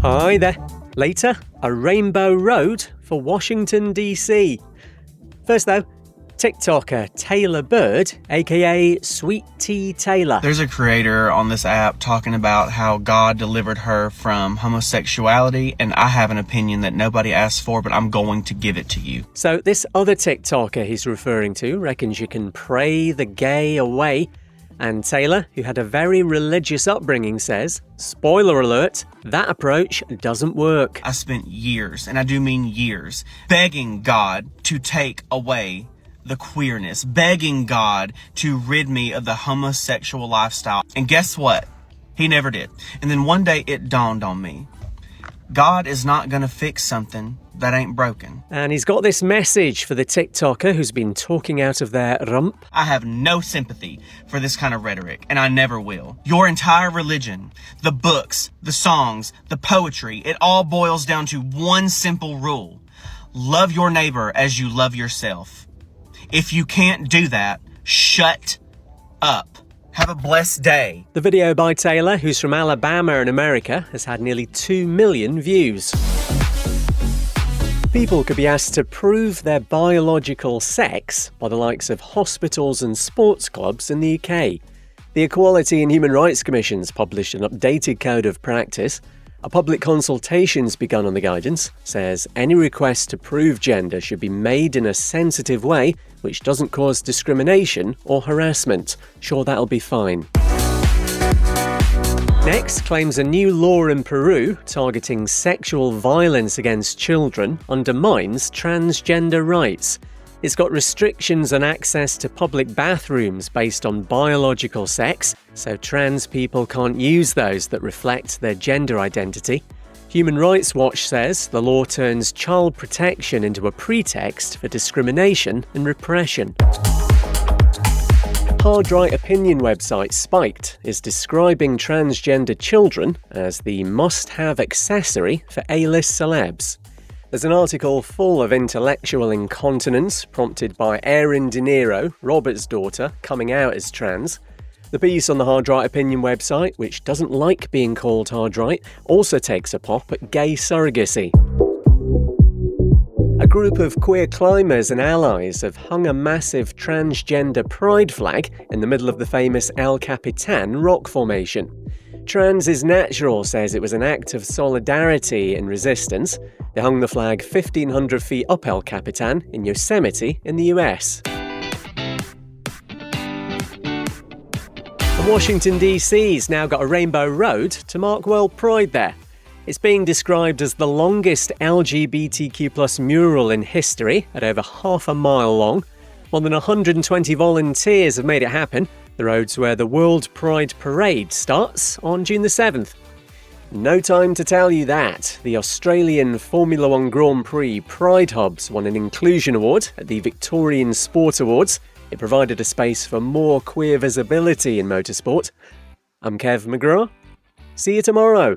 Hi there. Later, a rainbow road for Washington, D.C. First though, TikToker Taylor Bird, aka Sweet Tea Taylor. There's a creator on this app talking about how God delivered her from homosexuality, and I have an opinion that nobody asked for, but I'm going to give it to you. So this other TikToker he's referring to reckons you can pray the gay away. And Taylor, who had a very religious upbringing, says, spoiler alert, that approach doesn't work. I spent years, and I do mean years, begging God to take away the queerness, begging God to rid me of the homosexual lifestyle. And guess what? He never did. And then one day it dawned on me. God is not going to fix something that ain't broken. And he's got this message for the TikToker who's been talking out of their rump. I have no sympathy for this kind of rhetoric, and I never will. Your entire religion, the books, the songs, the poetry, it all boils down to one simple rule. Love your neighbor as you love yourself. If you can't do that, shut up. Have a blessed day. The video by Taylor, who's from Alabama in America, has had nearly 2 million views. People could be asked to prove their biological sex by the likes of hospitals and sports clubs in the UK. The Equality and Human Rights Commission's published an updated code of practice. A public consultation's begun on the guidance, says any request to prove gender should be made in a sensitive way which doesn't cause discrimination or harassment. Sure, that'll be fine. Next claims a new law in Peru targeting sexual violence against children undermines transgender rights. It's got restrictions on access to public bathrooms based on biological sex, so trans people can't use those that reflect their gender identity. Human Rights Watch says the law turns child protection into a pretext for discrimination and repression. Hard-right opinion website Spiked is describing transgender children as the must-have accessory for A-list celebs. There's an article full of intellectual incontinence prompted by Erin De Niro, Robert's daughter, coming out as trans. The piece on the hard-right opinion website, which doesn't like being called hard-right, also takes a pop at gay surrogacy. A group of queer climbers and allies have hung a massive transgender pride flag in the middle of the famous El Capitan rock formation. Trans is Natural says it was an act of solidarity and resistance. They hung the flag 1,500 feet up El Capitan in Yosemite in the US. And Washington, D.C.'s now got a rainbow road to mark World Pride there. It's being described as the longest LGBTQ+ mural in history, at over half a mile long. More than 120 volunteers have made it happen. The road's where the World Pride Parade starts on June the 7th. No time to tell you that. The Australian Formula One Grand Prix Pride Hubs won an Inclusion Award at the Victorian Sport Awards. It provided a space for more queer visibility in motorsport. I'm Kev McGraw. See you tomorrow.